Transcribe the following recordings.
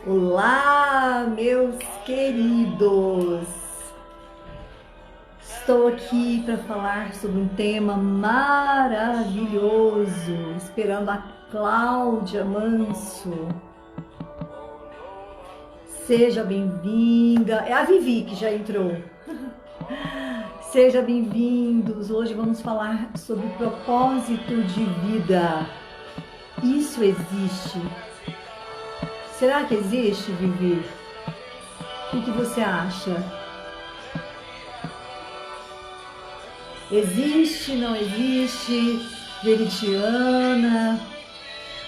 Olá, meus queridos! Estou aqui para falar sobre um tema maravilhoso, esperando a Cláudia Manso. Seja bem-vinda. É a Vivi que já entrou. Sejam bem-vindos. Hoje vamos falar sobre propósito de vida. Isso existe? Será que existe, Vivi? O que você acha? Existe, não existe? Veritiana?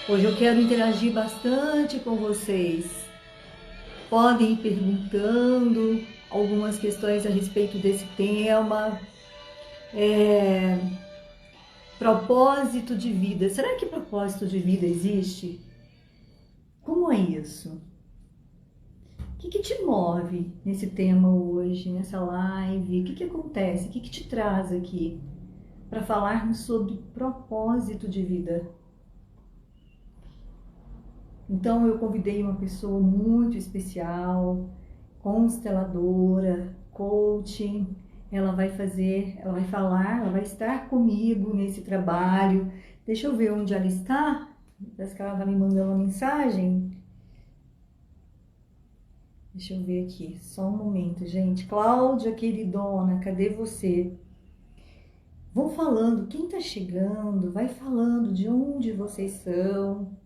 Hoje eu quero interagir bastante com vocês. Podem ir perguntando algumas questões a respeito desse tema. Propósito de vida. Será que propósito de vida existe? Como é isso? O que te move nesse tema hoje, nessa live? O que acontece? O que te traz aqui para falarmos sobre propósito de vida? Então eu convidei uma pessoa muito especial, consteladora, coaching. Ela vai falar, ela vai estar comigo nesse trabalho. Deixa eu ver onde ela está. Parece que ela está me mandando uma mensagem. Deixa eu ver aqui, só um momento, gente. Cláudia, queridona, cadê você? Vão falando, quem tá chegando, vai falando de onde vocês são,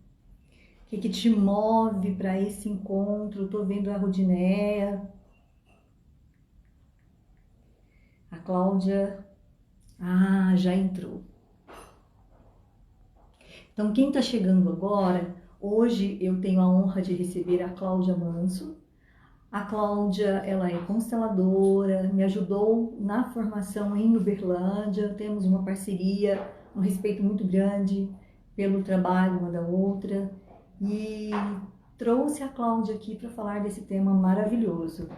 o que te move para esse encontro. Tô vendo a Rudinéia, a Cláudia, já entrou. Então, quem tá chegando agora, hoje eu tenho a honra de receber a Cláudia Manso. A Cláudia, ela é consteladora, me ajudou na formação em Uberlândia, temos uma parceria, um respeito muito grande pelo trabalho uma da outra, e trouxe a Cláudia aqui para falar desse tema maravilhoso.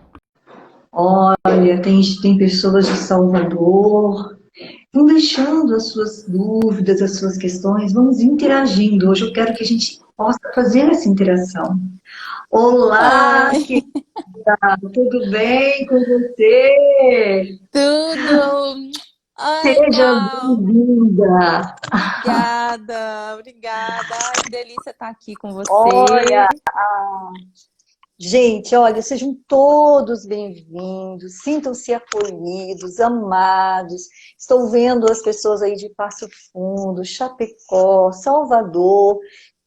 Olha, tem pessoas de Salvador, vão deixando as suas dúvidas, as suas questões, vamos interagindo. Hoje eu quero que a gente possa fazer essa interação. Olá, Oi, tudo bem com você? tudo! Ai, Seja Clau, bem-vinda. obrigada. Ai, que delícia estar aqui com você. Olha, gente, olha, sejam todos bem-vindos, sintam-se acolhidos, amados. Estou vendo as pessoas aí de Passo Fundo, Chapecó, Salvador.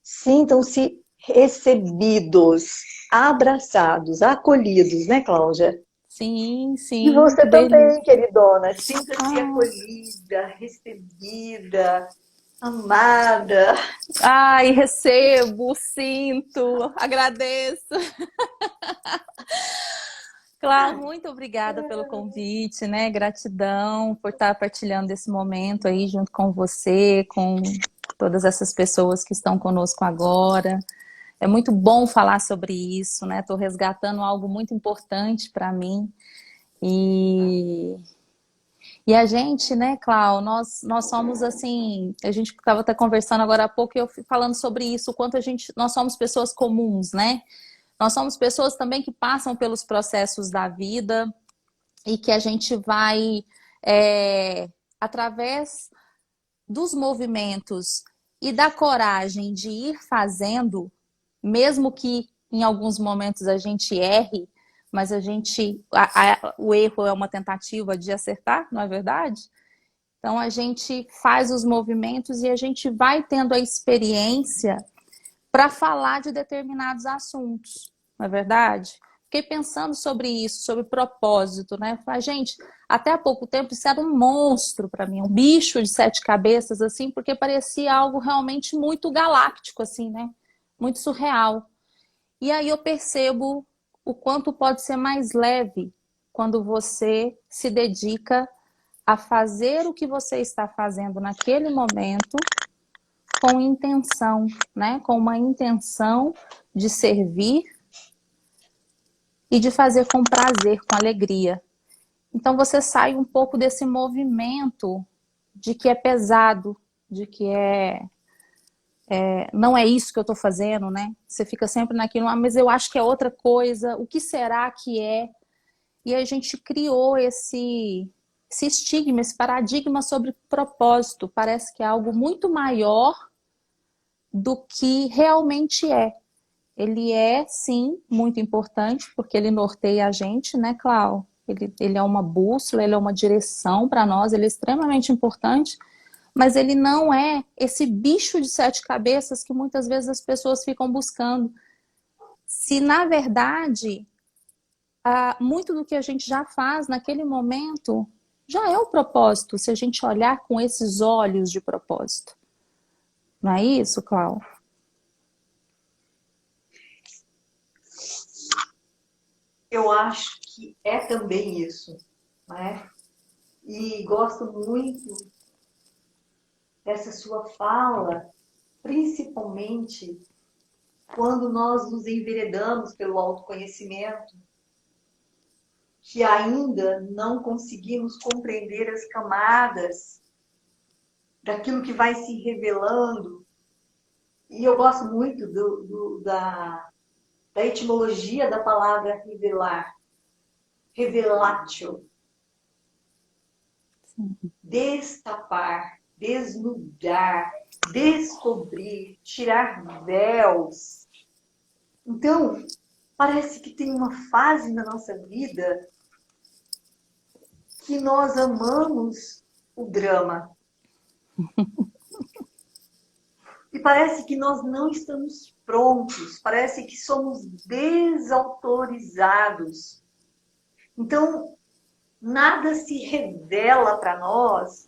Sintam-se recebidos, abraçados, acolhidos, né, Cláudia? Sim, E sim, que você delícia. também, queridona, sinta-se Ah, acolhida, recebida, amada. ai, recebo, sinto, agradeço. Clau, muito obrigada pelo convite, né? Gratidão por estar partilhando esse momento aí junto com você, com todas essas pessoas que estão conosco agora. É muito bom falar sobre isso, né? Estou resgatando algo muito importante para mim. E a gente, né, Clau, nós somos assim, a gente estava até conversando agora há pouco e eu fui falando sobre isso, o quanto nós somos pessoas comuns, né? Nós somos pessoas também que passam pelos processos da vida e que a gente vai, através dos movimentos e da coragem de ir fazendo, mesmo que em alguns momentos a gente erre, mas o erro é uma tentativa de acertar, não é verdade? Então a gente faz os movimentos e a gente vai tendo a experiência para falar de determinados assuntos, não é verdade? Fiquei pensando sobre isso, sobre propósito, né? Falei, gente, até há pouco tempo isso era um monstro para mim, um bicho de sete cabeças, assim, porque parecia algo realmente muito galáctico, assim, né? Muito surreal. E aí eu percebo o quanto pode ser mais leve quando você se dedica a fazer o que você está fazendo naquele momento com intenção, né? Com uma intenção de servir e de fazer com prazer, com alegria. Então você sai um pouco desse movimento de que é pesado, de que não é isso que eu estou fazendo, né? Você fica sempre naquilo, mas eu acho que é outra coisa, o que será que é? E a gente criou esse estigma, esse paradigma sobre propósito. Parece que é algo muito maior do que realmente é. Ele é, sim, muito importante, porque ele norteia a gente, né, Clau? Ele é uma bússola, ele é uma direção para nós, ele é extremamente importante, mas ele não é esse bicho de sete cabeças que muitas vezes as pessoas ficam buscando. Se, na verdade, muito do que a gente já faz naquele momento já é o propósito, se a gente olhar com esses olhos de propósito. Não é isso, Clau? Eu acho que é também isso, né? E gosto muito dessa sua fala, principalmente quando nós nos enveredamos pelo autoconhecimento, que ainda não conseguimos compreender as camadas daquilo que vai se revelando. E eu gosto muito da etimologia da palavra revelar, revelatio, destapar, desnudar, descobrir, tirar véus. Então, parece que tem uma fase na nossa vida que nós amamos o drama. E parece que nós não estamos prontos, parece que somos desautorizados. Então, nada se revela para nós,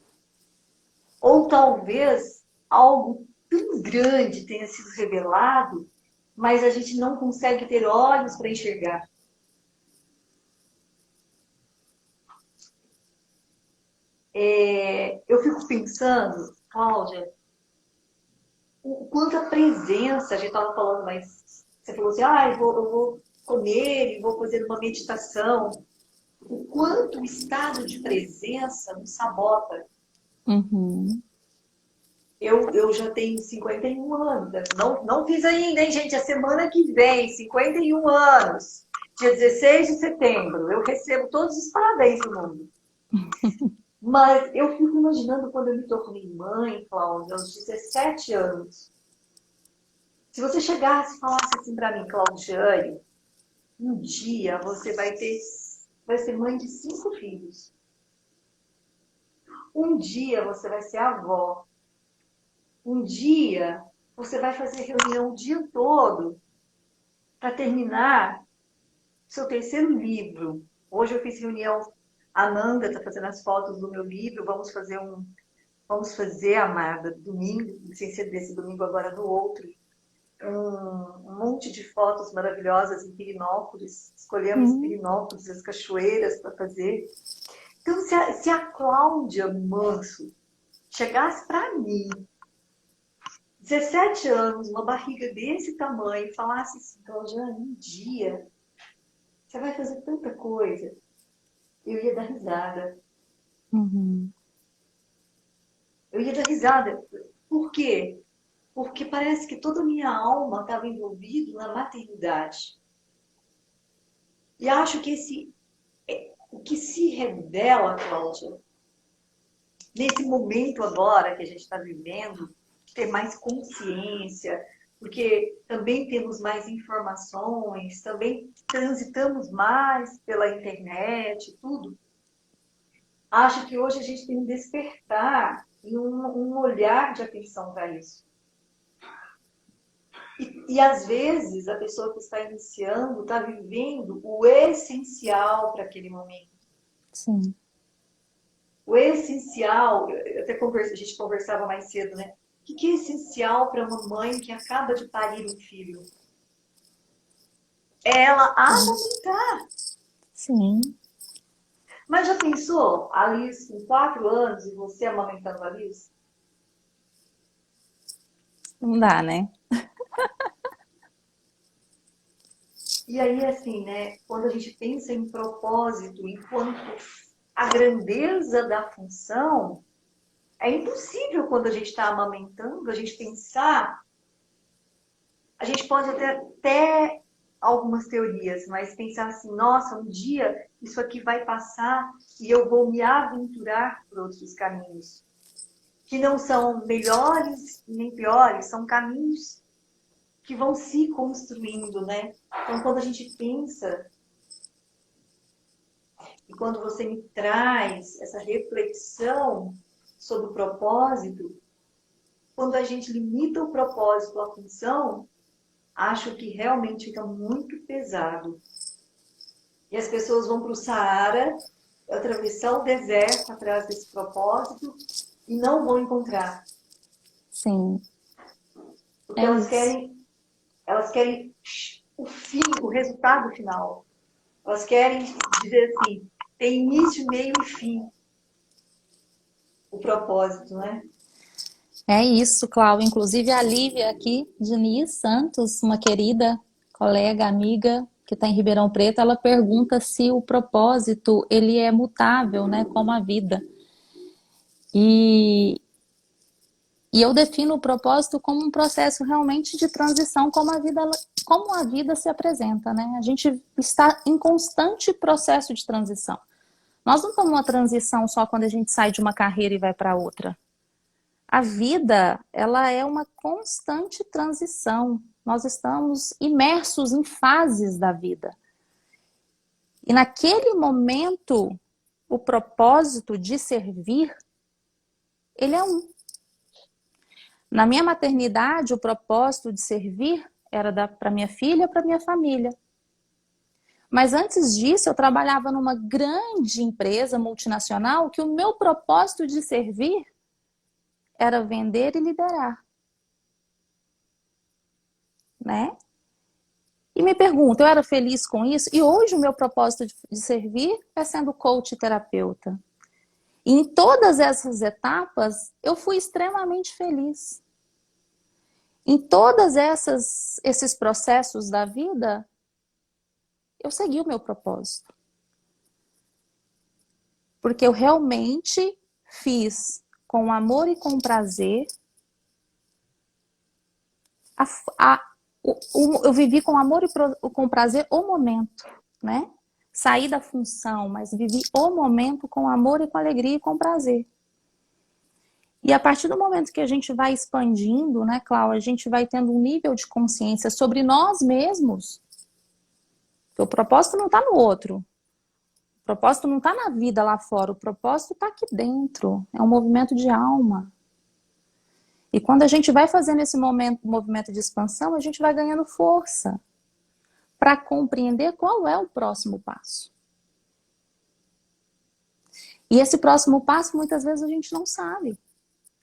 ou talvez algo tão grande tenha sido revelado, mas a gente não consegue ter olhos para enxergar. Eu fico pensando, Cláudia, o quanto a presença, a gente estava falando, mas você falou assim, eu vou comer e vou fazer uma meditação. O quanto o estado de presença nos sabota. Uhum. Eu já tenho 51 anos. Não fiz ainda, hein, gente? A semana que vem, 51 anos. Dia 16 de setembro. Eu recebo todos os parabéns do mundo. Mas eu fico imaginando quando eu me tornei mãe, Cláudia, aos 17 anos. Se você chegasse e falasse assim para mim, Claudiane, um dia você vai ser mãe de 5 filhos. Um dia você vai ser avó. Um dia você vai fazer reunião o dia todo para terminar seu terceiro livro. Hoje eu fiz reunião, a Amanda está fazendo as fotos do meu livro, vamos fazer, amada, domingo, sem ser desse domingo, agora do outro, um monte de fotos maravilhosas em Pirinópolis. Escolhemos Pirinópolis, as cachoeiras para fazer. Então, se a Cláudia Manso chegasse para mim, 17 anos, uma barriga desse tamanho, e falasse assim, Cláudia, um dia você vai fazer tanta coisa, eu ia dar risada. Uhum. Eu ia dar risada. Por quê? Porque parece que toda a minha alma estava envolvida na maternidade. E acho que o que se revela, Cláudia, nesse momento agora que a gente está vivendo, ter mais consciência, porque também temos mais informações, também transitamos mais pela internet, tudo. Acho que hoje a gente tem um despertar e um olhar de atenção para isso. E às vezes a pessoa que está iniciando está vivendo o essencial para aquele momento. Sim. O essencial, a gente conversava mais cedo, né? O que é essencial para uma mãe que acaba de parir um filho? É ela amamentar. Sim. Mas já pensou, a Liz com 4 anos e você amamentando a Liz? Não dá, né? E aí, assim, né? Quando a gente pensa em propósito, enquanto a grandeza da função, é impossível quando a gente está amamentando, a gente pensar A gente pode até algumas teorias, mas pensar assim, nossa, um dia isso aqui vai passar e eu vou me aventurar por outros caminhos, que não são melhores nem piores, são caminhos que vão se construindo, né? Então, quando a gente pensa, e quando você me traz essa reflexão sobre o propósito, quando a gente limita o propósito à função, acho que realmente fica muito pesado. E as pessoas vão para o Saara, atravessar o deserto atrás desse propósito e não vão encontrar. Sim, Porque é isso. elas querem o fim, o resultado final. Elas querem dizer assim, tem início, meio e fim. O propósito, né? É isso, Cláudia. Inclusive a Lívia aqui, Diniz Santos, uma querida colega, amiga que está em Ribeirão Preto, ela pergunta se o propósito ele é mutável, né, como a vida. E, e eu defino o propósito como um processo realmente de transição, como a vida se apresenta, né? A gente está em constante processo de transição. Nós não estamos numa transição só quando a gente sai de uma carreira e vai para outra. A vida, ela é uma constante transição. Nós estamos imersos em fases da vida. E naquele momento, o propósito de servir, ele é um. Na minha maternidade, o propósito de servir era para minha filha, para minha família. Mas antes disso, eu trabalhava numa grande empresa multinacional que o meu propósito de servir era vender e liderar, né? E me pergunto, eu era feliz com isso? E hoje o meu propósito de servir é sendo coach e terapeuta. E em todas essas etapas, eu fui extremamente feliz. Em todas esses processos da vida, eu segui o meu propósito. Porque eu realmente fiz com amor e com prazer. Eu vivi com amor e com prazer o momento, né? Saí da função, mas vivi o momento com amor e com alegria e com prazer. E a partir do momento que a gente vai expandindo, né, Cláudia, a gente vai tendo um nível de consciência sobre nós mesmos. Porque o propósito não está no outro. O propósito não está na vida lá fora. O propósito está aqui dentro. É um movimento de alma. E quando a gente vai fazendo esse movimento de expansão, a gente vai ganhando força para compreender qual é o próximo passo. E esse próximo passo, muitas vezes, a gente não sabe.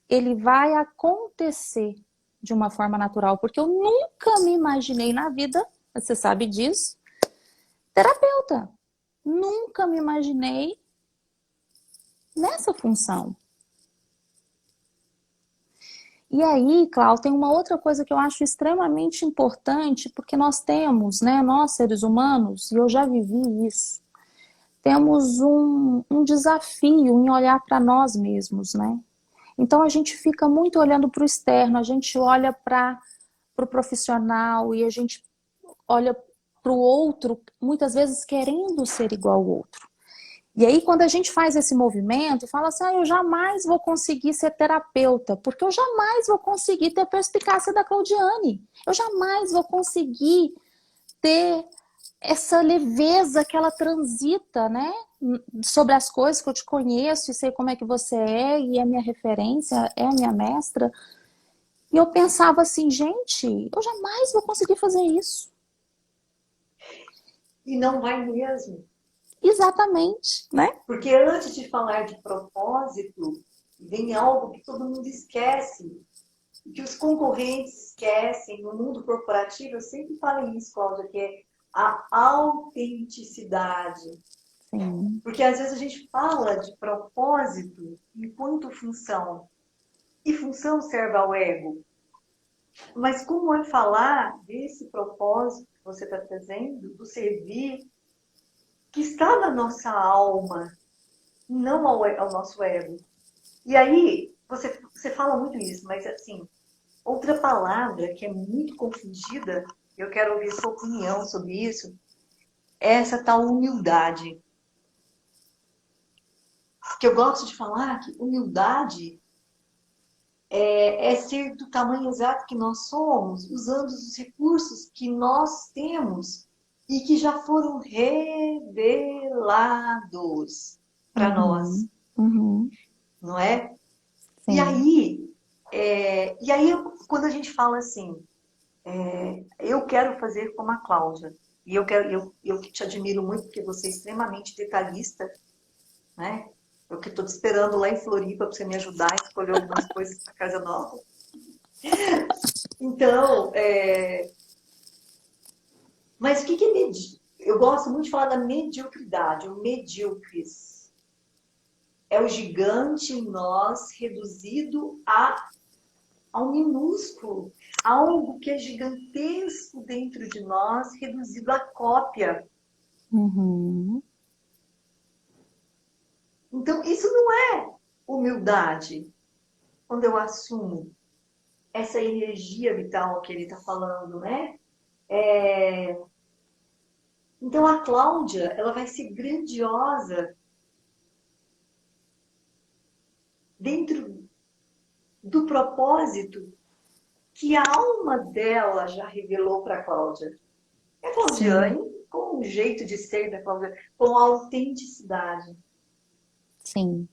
Ele vai acontecer de uma forma natural, porque eu nunca me imaginei na vida, você sabe disso, terapeuta. Nunca me imaginei nessa função. E aí, Cláudio, tem uma outra coisa que eu acho extremamente importante, porque nós temos, né, nós seres humanos, e eu já vivi isso, temos um desafio em olhar para nós mesmos, né? Então a gente fica muito olhando para o externo, a gente olha para o profissional e a gente olha para o outro, muitas vezes querendo ser igual ao outro. E aí, quando a gente faz esse movimento, fala assim, eu jamais vou conseguir ser terapeuta, porque eu jamais vou conseguir ter a perspicácia da Claudiane. Eu jamais vou conseguir ter essa leveza que ela transita, né? Sobre as coisas que eu te conheço e sei como é que você é, e é minha referência, é a minha mestra. E eu pensava assim, gente, eu jamais vou conseguir fazer isso. E não vai mesmo. Exatamente, né? Porque antes de falar de propósito, vem algo que todo mundo esquece, que os concorrentes esquecem no mundo corporativo. Eu sempre falo isso, Cláudia, que é a autenticidade. Sim. Porque às vezes a gente fala de propósito enquanto função, e função serve ao ego. Mas como é falar desse propósito que você está trazendo, do servir, que está na nossa alma, não ao nosso ego? E aí, você fala muito isso, mas assim, Outra palavra que é muito confundida, eu quero ouvir sua opinião sobre isso, é essa tal humildade. Que eu gosto de falar que humildade é ser do tamanho exato que nós somos, usando os recursos que nós temos e que já foram revelados para nós, Uhum, uhum, não é? E sim. aí, quando a gente fala assim, eu quero fazer como a Cláudia, e eu que te admiro muito, porque você é extremamente detalhista, né? Eu que estou te esperando lá em Floripa para você me ajudar a escolher algumas coisas para casa nova. Então, mas o que é Eu gosto muito de falar da mediocridade, o medíocres. É o gigante em nós reduzido ao minúsculo, algo que é gigantesco dentro de nós, reduzido à cópia. Uhum, Então, isso não é humildade, quando eu assumo essa energia vital que ele está falando, né? Então, a Cláudia, ela vai ser grandiosa dentro do propósito que a alma dela já revelou para a Cláudia. É a sim, Claudiane, com o jeito de ser da Cláudia, com a autenticidade. sim.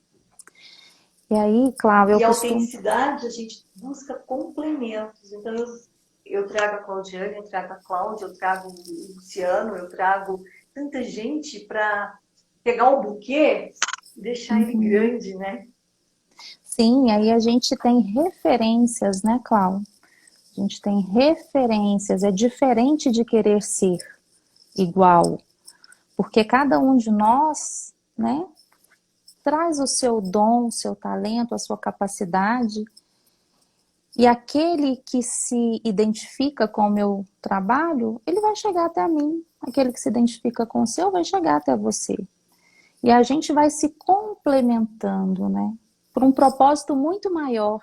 E aí, Cláudia, eu E a costumo. autenticidade, a gente busca complementos. Então, eu trago a Claudiane, eu trago a Cláudia, eu trago o Luciano, eu trago tanta gente para pegar o buquê e deixar ele Uhum. grande, né? Sim, aí a gente tem referências, né, Cláudia? A gente tem referências, é diferente de querer ser igual, porque cada um de nós, né, traz o seu dom, o seu talento, a sua capacidade, e aquele que se identifica com o meu trabalho, ele vai chegar até mim. Aquele que se identifica com o seu vai chegar até você. E a gente vai se complementando, né? Por um propósito muito maior.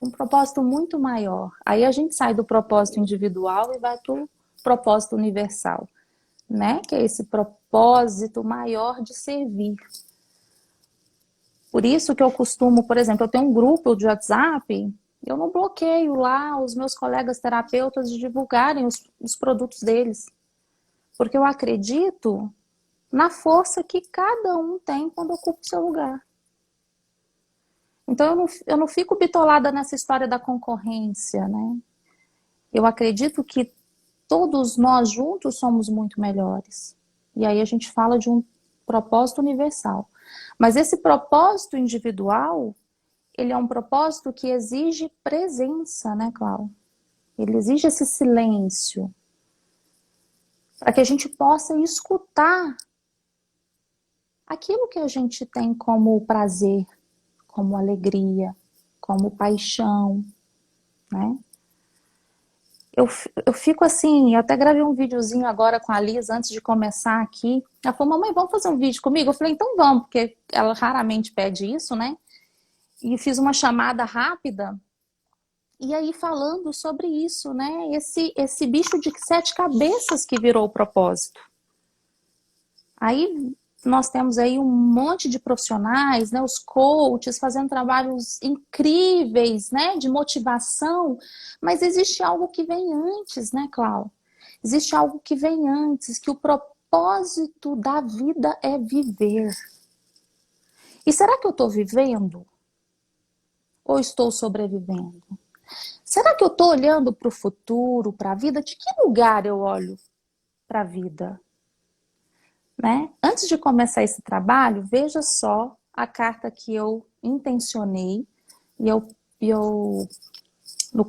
Um propósito muito maior. Aí a gente sai do propósito individual e vai para o propósito universal, né? Que é esse propósito maior de servir. Por isso que eu costumo, por exemplo, eu tenho um grupo de WhatsApp, eu não bloqueio lá os meus colegas terapeutas de divulgarem os produtos deles. Porque eu acredito na força que cada um tem quando ocupa o seu lugar. Então eu não fico bitolada nessa história da concorrência, né? Eu acredito que todos nós juntos somos muito melhores. E aí a gente fala de um propósito universal. Mas esse propósito individual, ele é um propósito que exige presença, né, Cláudia? Ele exige esse silêncio para que a gente possa escutar aquilo que a gente tem como prazer, como alegria, como paixão, né? Eu, eu fico assim, eu até gravei um videozinho agora com a Liz antes de começar aqui. Ela falou, mamãe, vamos fazer um vídeo comigo? Eu falei, então vamos, porque ela raramente pede isso, né? E fiz uma chamada rápida, e aí falando sobre isso, né? Esse bicho de sete cabeças que virou o propósito. Aí nós temos aí um monte de profissionais, né, os coaches fazendo trabalhos incríveis, né, de motivação, mas existe algo que vem antes, né, Clau? Existe algo que vem antes, que o propósito da vida é viver. E será que eu estou vivendo? Ou estou sobrevivendo? Será que eu estou olhando para o futuro, para a vida? De que lugar eu olho para a vida? Né? Antes de começar esse trabalho, veja só a carta que eu intencionei e eu no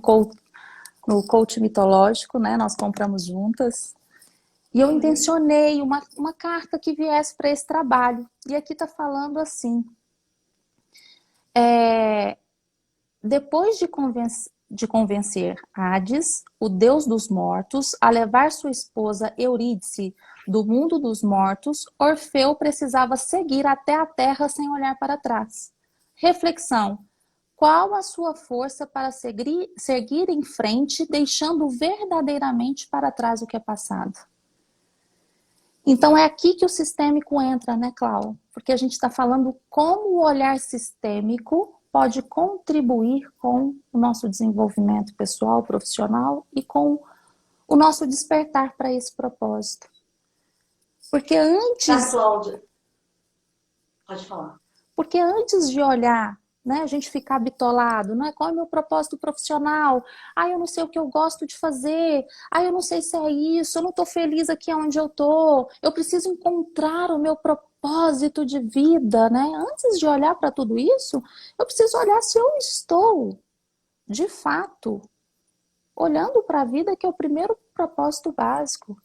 coach mitológico, né? Nós compramos juntas. E eu intencionei uma carta que viesse para esse trabalho. E aqui está falando assim: depois de convencer Hades, o deus dos mortos, a levar sua esposa Eurídice do mundo dos mortos, Orfeu precisava seguir até a terra sem olhar para trás. Reflexão: Qual a sua força para seguir em frente, deixando verdadeiramente para trás o que é passado? Então é aqui que o sistêmico entra, né, Clau? Porque a gente está falando como o olhar sistêmico pode contribuir com o nosso desenvolvimento pessoal, profissional e com o nosso despertar para esse propósito. Porque antes... Cláudia, pode falar. Porque antes de olhar, né, a gente ficar bitolado, né? Qual é o meu propósito profissional? Eu não sei o que eu gosto de fazer. Eu não sei se é isso. Eu não estou feliz aqui onde eu estou. Eu preciso encontrar o meu propósito de vida, né? Antes de olhar para tudo isso, eu preciso olhar se eu estou, de fato, olhando para a vida, que é o primeiro propósito básico.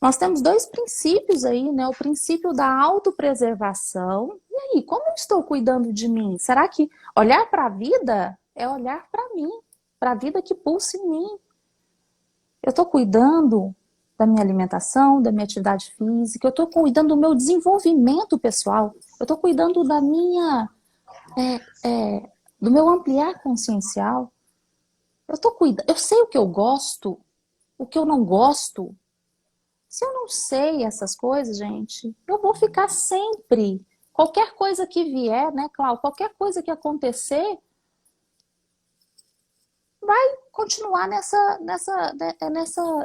Nós temos dois princípios aí, né? O princípio da autopreservação. E aí, como eu estou cuidando de mim? Será que olhar para a vida é olhar para mim, para a vida que pulsa em mim? Eu estou cuidando da minha alimentação, da minha atividade física, eu estou cuidando do meu desenvolvimento pessoal, eu estou cuidando da minha, do meu ampliar consciencial. Eu estou cuidando, eu sei o que eu gosto, o que eu não gosto. Se eu não sei essas coisas, gente, eu vou ficar sempre. Qualquer coisa que vier, né, Cláudia? Qualquer coisa que acontecer, vai continuar nessa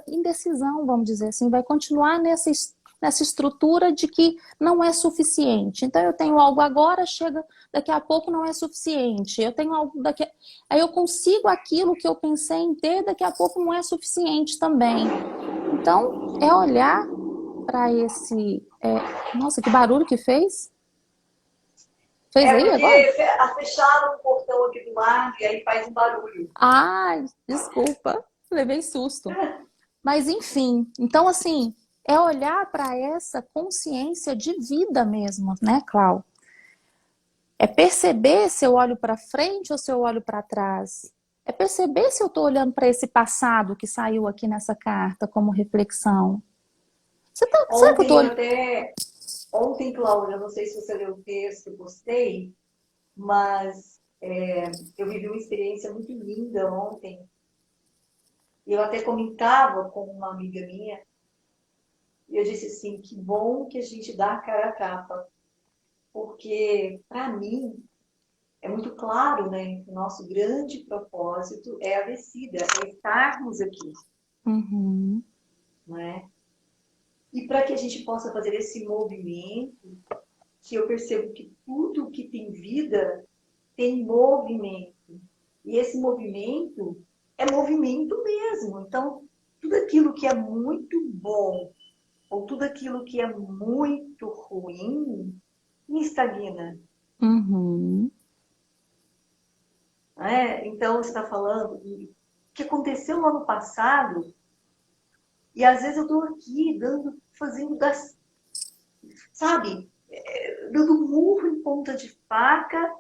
indecisão, vamos dizer assim. Vai continuar nessa estrutura de que não é suficiente. Então, eu tenho algo agora, chega daqui a pouco não é suficiente. Eu tenho algo daqui... Aí eu consigo aquilo que eu pensei em ter, daqui a pouco não é suficiente também. Então, é olhar para esse... Nossa, que barulho que fez? Fez aí agora? Porque fecharam o portão aqui do lado e aí faz um barulho. Ai, desculpa. Levei susto. Mas, enfim. Então, assim, é olhar para essa consciência de vida mesmo, né, Clau? É perceber se eu olho para frente ou se eu olho para trás. É perceber se eu estou olhando para esse passado que saiu aqui nessa carta como reflexão. Será que eu tô... Ontem, Cláudia, não sei se você leu o texto que eu postei, mas eu vivi uma experiência muito linda ontem. Eu até comentava com uma amiga minha, e eu disse assim, que bom que a gente dá a cara a tapa, porque, para mim, é muito claro, né, que o nosso grande propósito é a descida, é estarmos aqui. Uhum. Né? E para que a gente possa fazer esse movimento, que eu percebo que tudo que tem vida tem movimento. E esse movimento é movimento mesmo. Então, tudo aquilo que é muito bom ou tudo aquilo que é muito ruim me estagna. Uhum. Então, você está falando o que aconteceu no ano passado e às vezes eu estou aqui fazendo sabe, dando murro em ponta de faca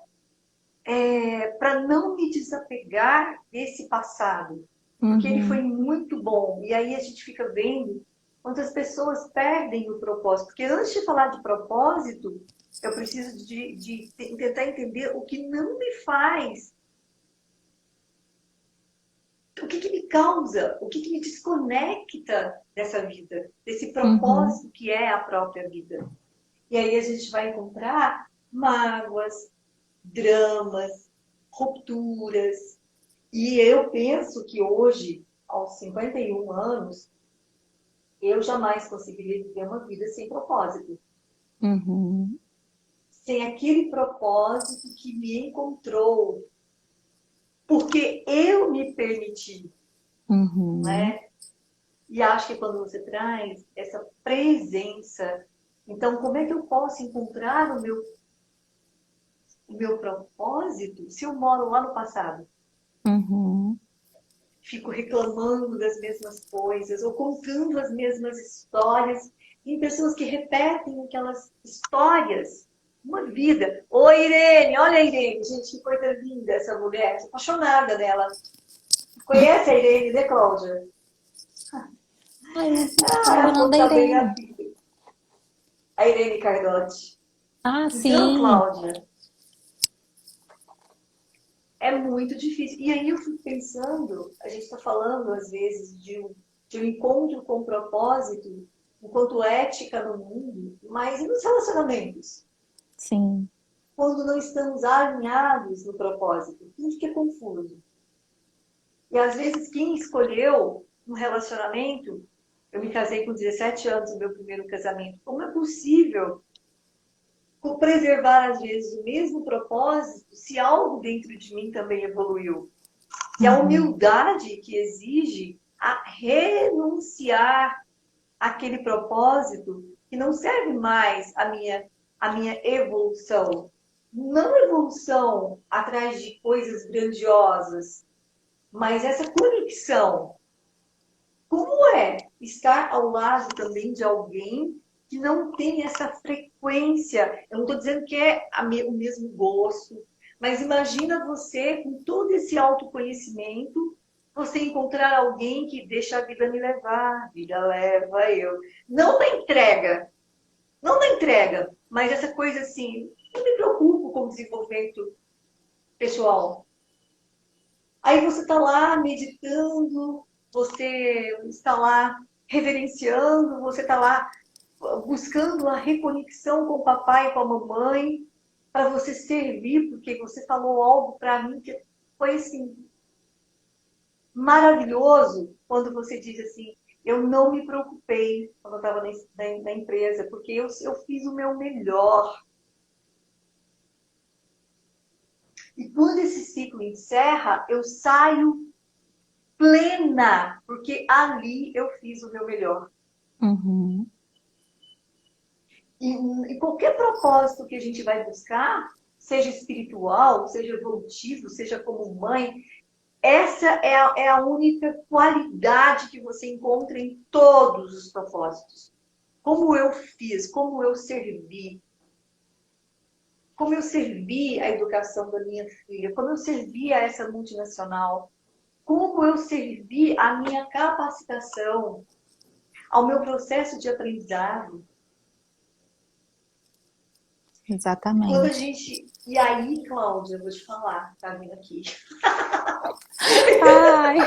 para não me desapegar desse passado. Porque ele foi muito bom. E aí a gente fica vendo quantas pessoas perdem o propósito. Porque antes de falar de propósito, eu preciso de tentar entender o que não me faz. O que me causa, o que me desconecta dessa vida, desse propósito que é a própria vida. E aí a gente vai encontrar mágoas, dramas, rupturas. E eu penso que hoje, aos 51 anos, eu jamais conseguiria viver uma vida sem propósito. Uhum. Sem aquele propósito que me encontrou. Porque eu me permiti. Uhum. Né? E acho que quando você traz essa presença, então como é que eu posso encontrar o meu propósito se eu moro lá no passado? Uhum. Fico reclamando das mesmas coisas ou contando as mesmas histórias em pessoas que repetem aquelas histórias uma vida. Oi, Irene! Olha a Irene, gente, que coisa linda essa mulher. Estou apaixonada dela. Conhece a Irene, né, Cláudia? Ela não da Irene. A Irene Cardotti. Ah, Então, sim. Cláudia, É muito difícil. E aí eu fico pensando, a gente está falando às vezes de um encontro com propósito, enquanto ética no mundo, mas e nos relacionamentos? Sim. Quando não estamos alinhados no propósito, tudo fica confuso. E às vezes quem escolheu um relacionamento, eu me casei com 17 anos, o meu primeiro casamento, como é possível preservar às vezes o mesmo propósito se algo dentro de mim também evoluiu? E a humildade que exige a renunciar àquele propósito que não serve mais a minha evolução. Não evolução atrás de coisas grandiosas, mas essa conexão. Como é estar ao lado também de alguém que não tem essa frequência? Eu não estou dizendo que é o mesmo gosto, mas imagina você, com todo esse autoconhecimento, você encontrar alguém que deixa a vida me levar, a vida leva eu. Não na entrega, não na entrega, mas essa coisa assim, não me preocupo com o desenvolvimento pessoal. Aí você está lá meditando, você está lá reverenciando, você está lá buscando a reconexão com o papai e com a mamãe, para você servir, porque você falou algo para mim que foi assim, maravilhoso, quando você diz assim, eu não me preocupei quando eu estava na empresa, porque eu fiz o meu melhor. E quando esse ciclo encerra, eu saio plena, porque ali eu fiz o meu melhor. Uhum. E qualquer propósito que a gente vai buscar, seja espiritual, seja evolutivo, seja como mãe, essa é a única qualidade que você encontra em todos os propósitos. Como eu fiz, como eu servi a educação da minha filha, como eu servi a essa multinacional, como eu servi a minha capacitação, ao meu processo de aprendizado. Quando a Exatamente. gente. E aí, Cláudia, eu vou te falar, tá vindo aqui. Ai,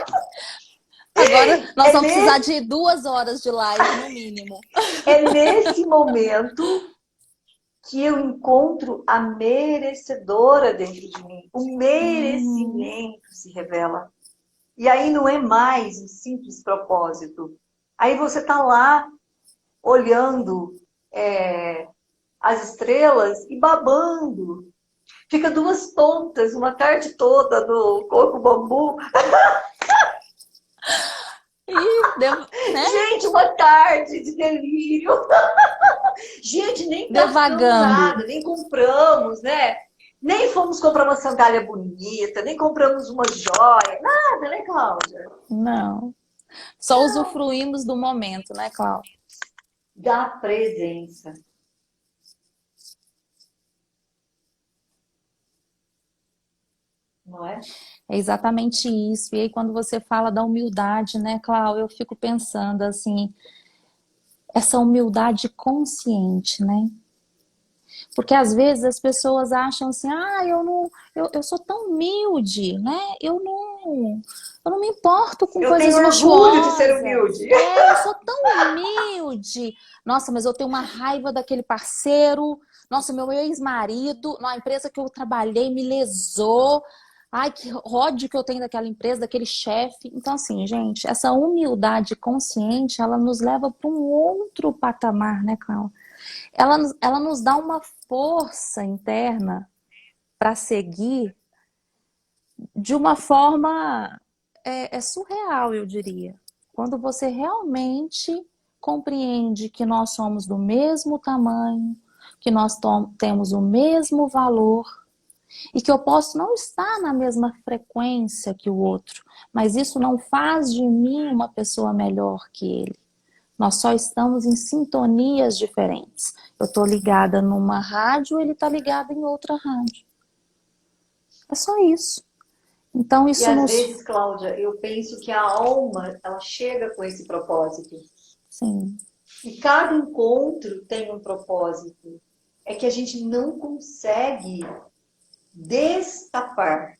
agora nós É vamos precisar nesse, de 2 horas de live, no mínimo. é nesse momento que eu encontro a merecedora dentro de mim. O Uhum. merecimento se revela. E aí não é mais um simples propósito. Aí você está lá olhando as estrelas e babando. Fica duas tontas uma tarde toda no coco bambu. E né? Gente, uma tarde de delírio. Gente, nem gastamos Devagando. nada, nem compramos, né? Nem fomos comprar uma sandália bonita, nem compramos uma joia, nada, né, Cláudia? Não. Só usufruímos do momento, né, Cláudia? Da presença. Não é? É exatamente isso. E aí, quando você fala da humildade, né, Cláudia, eu fico pensando assim, essa humildade consciente, né? Porque às vezes as pessoas acham assim, ah, eu não, eu sou tão humilde, né? Eu não me importo com Eu tenho coisas orgulho de ser luxuosas. humilde. É, eu sou tão humilde. Nossa, mas eu tenho uma raiva daquele parceiro. Nossa, meu ex-marido, na empresa que eu trabalhei, me lesou. Ai, que ódio que eu tenho daquela empresa, daquele chefe. Então, assim, gente, essa humildade consciente, ela nos leva para um outro patamar, né, Cláudia? Ela nos dá uma força interna para seguir de uma forma surreal, eu diria. Quando você realmente compreende que nós somos do mesmo tamanho, que nós temos o mesmo valor e que eu posso não estar na mesma frequência que o outro, mas isso não faz de mim uma pessoa melhor que ele. Nós só estamos em sintonias diferentes. Eu estou ligada numa rádio, ele está ligado em outra rádio. É só isso. Então E isso às nos... vezes, Cláudia, eu penso que a alma, ela chega com esse propósito. Sim. E cada encontro tem um propósito. É que a gente não consegue destapar.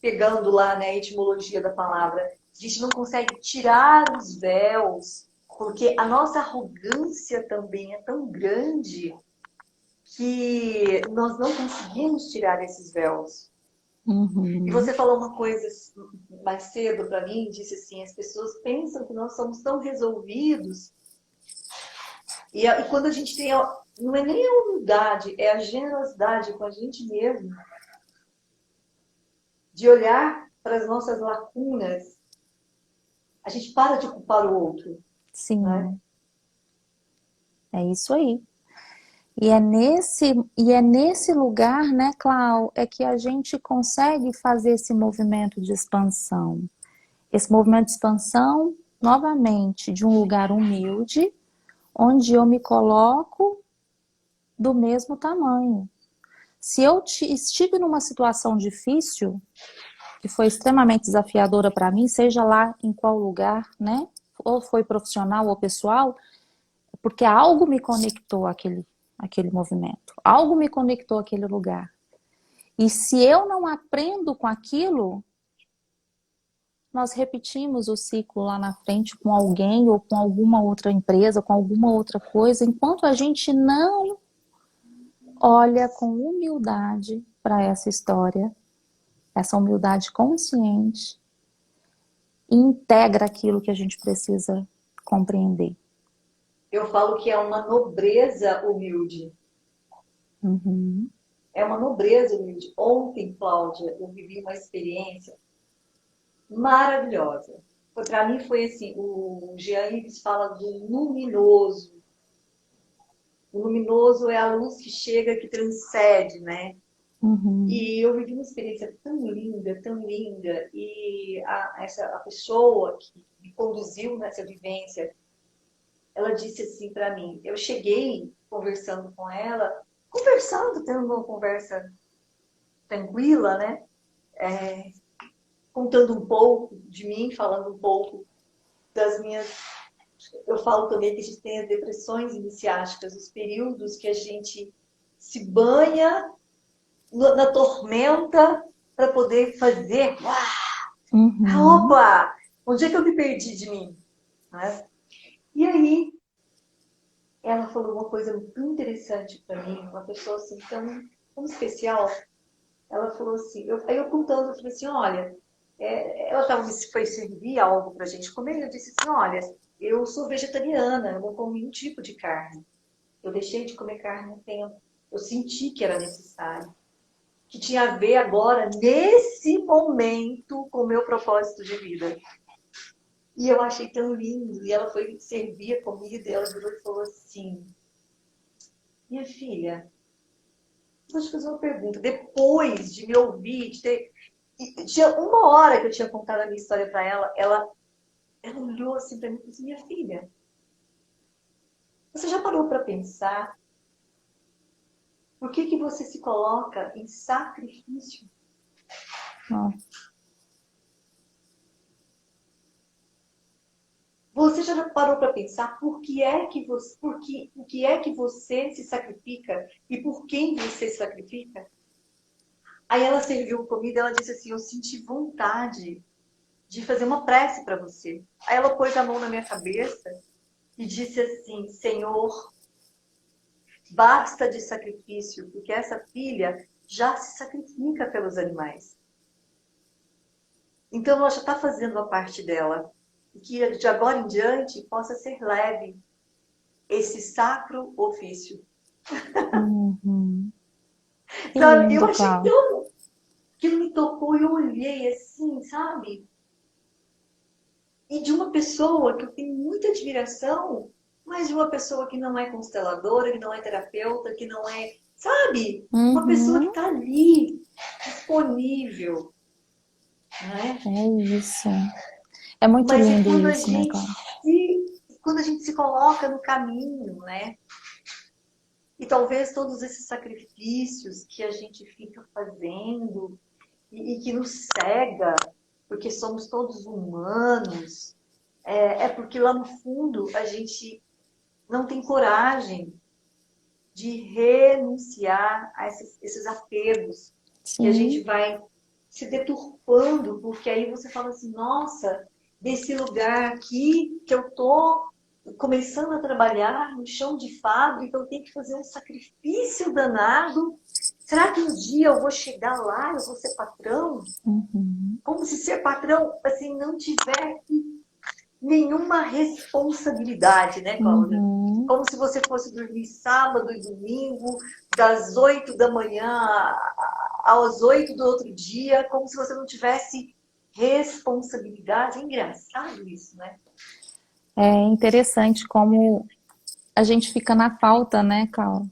pegando lá, né, a etimologia da palavra, a gente não consegue tirar os véus, porque a nossa arrogância também é tão grande que nós não conseguimos tirar esses véus. E Uhum. você falou uma coisa mais cedo para mim, disse assim, as pessoas pensam que nós somos tão resolvidos, e quando a gente tem, não é nem a humildade, é a generosidade com a gente mesmo, de olhar para as nossas lacunas, a gente para de culpar o outro, né? Sim, é isso aí. E é nesse lugar, né, Clau, é que a gente consegue fazer esse movimento de expansão. Esse movimento de expansão, novamente, de um lugar humilde, onde eu me coloco do mesmo tamanho. Se eu estive numa situação difícil, que foi extremamente desafiadora para mim, seja lá em qual lugar, né? Ou foi profissional ou pessoal, porque algo me conectou àquele movimento, algo me conectou àquele lugar. E se eu não aprendo com aquilo, nós repetimos o ciclo lá na frente com alguém ou com alguma outra empresa, com alguma outra coisa, enquanto a gente não olha com humildade para essa história, essa humildade consciente, e integra aquilo que a gente precisa compreender. Eu falo que é uma nobreza humilde. Uhum. É uma nobreza humilde. Ontem, Cláudia, eu vivi uma experiência maravilhosa. Para mim foi assim, o Jean Yves fala do luminoso. O luminoso é a luz que chega, que transcende, né? Uhum. E eu vivi uma experiência tão linda, tão linda. E a pessoa que me conduziu nessa vivência, ela disse assim para mim, eu cheguei conversando com ela, conversando, tendo uma conversa tranquila, né? Contando um pouco de mim, falando um pouco das minhas. Eu falo também que a gente tem as depressões iniciáticas, os períodos que a gente se banha na tormenta para poder fazer. Uhum. Opa! Onde é que eu me perdi de mim? Né? E aí, ela falou uma coisa muito interessante para mim, uma pessoa assim tão especial. Ela falou assim, aí eu contando, eu falei assim, olha, ela foi servir algo pra gente comer, e eu disse assim, olha, eu sou vegetariana, eu não como nenhum tipo de carne. Eu deixei de comer carne há um tempo. Eu senti que era necessário, que tinha a ver agora, nesse momento, com o meu propósito de vida. E eu achei tão lindo. E ela foi servir a comida, e ela virou e falou assim, minha filha, vou te fazer uma pergunta. Depois de me ouvir, tinha uma hora que eu tinha contado a minha história para ela olhou assim para mim e falou assim, minha filha, você já parou para pensar por que você se coloca em sacrifício? Ó. Você já parou para pensar o que é que você se sacrifica e por quem você se sacrifica? Aí ela serviu comida, ela disse assim, eu senti vontade de fazer uma prece para você. Aí ela pôs a mão na minha cabeça e disse assim, Senhor, basta de sacrifício, porque essa filha já se sacrifica pelos animais. Então ela já está fazendo a parte dela. E que de agora em diante possa ser leve esse sacro ofício. Uhum. Que Sabe? Eu lindo, achei Clau. tão que me tocou, eu olhei assim, sabe? E de uma pessoa que eu tenho muita admiração, mas de uma pessoa que não é consteladora, que não é terapeuta, que não é, sabe? Uma pessoa que Uhum. está ali, disponível, né? É isso. É muito Mas lindo isso, né, Clau? quando a gente se coloca no caminho, né? E talvez todos esses sacrifícios que a gente fica fazendo e que nos cega, porque somos todos humanos, é porque lá no fundo a gente não tem coragem de renunciar a esses apegos que a gente Sim. vai se deturpando, porque aí você fala assim, nossa, desse lugar aqui que eu tô começando a trabalhar no chão de fábrica, eu tenho que fazer um sacrifício danado. Será que um dia eu vou chegar lá, eu vou ser patrão? Uhum. Como se ser patrão, assim, não tivesse nenhuma responsabilidade, né, Cláudia? Uhum. Como se você fosse dormir sábado e domingo, das 8 da manhã às 8 do outro dia, como se você não tivesse responsabilidade. É engraçado isso, né? É interessante como a gente fica na falta, né, Cal?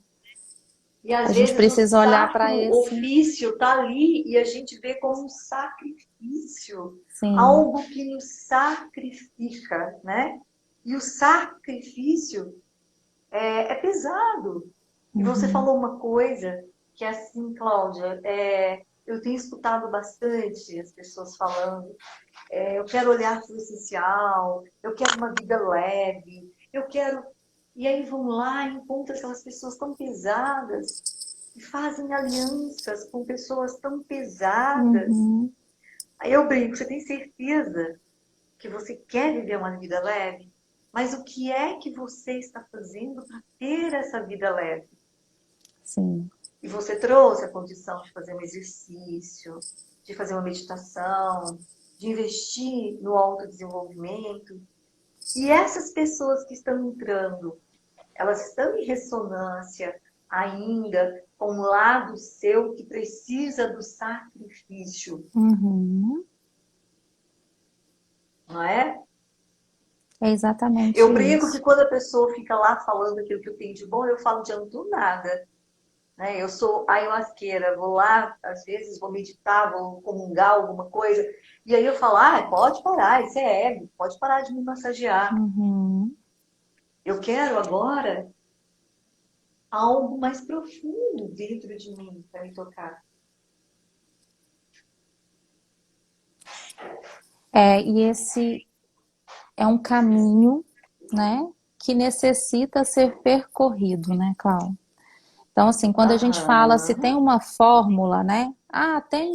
E A às gente vezes o precisa olhar para sacro esse, ofício tá ali e a gente vê como um sacrifício, sim. algo que nos sacrifica, né? E o sacrifício é pesado. E você Uhum. falou uma coisa que é assim, Cláudia, eu tenho escutado bastante as pessoas falando, eu quero olhar para o essencial, eu quero uma vida leve, eu quero. E aí vão lá e encontram aquelas pessoas tão pesadas e fazem alianças com pessoas tão pesadas. Uhum. Aí eu brinco, você tem certeza que você quer viver uma vida leve? Mas o que é que você está fazendo para ter essa vida leve? Sim. E você trouxe a condição de fazer um exercício, de fazer uma meditação, de investir no autodesenvolvimento. E essas pessoas que estão entrando, elas estão em ressonância ainda com um lado seu que precisa do sacrifício, Uhum. não é? É exatamente Eu brinco que isso. quando a pessoa fica lá falando aquilo que eu tenho de bom, eu falo de ando nada. Né? Eu sou ayahuasqueira, vou lá, às vezes vou meditar, vou comungar alguma coisa, e aí eu falo, pode parar, isso é ego, pode parar de me massagear. Uhum. Eu quero agora algo mais profundo dentro de mim para me tocar. E esse é um caminho, né, que necessita ser percorrido, né, Cláudia? Então, assim, quando a gente fala se tem Aham. uma fórmula, né? Tem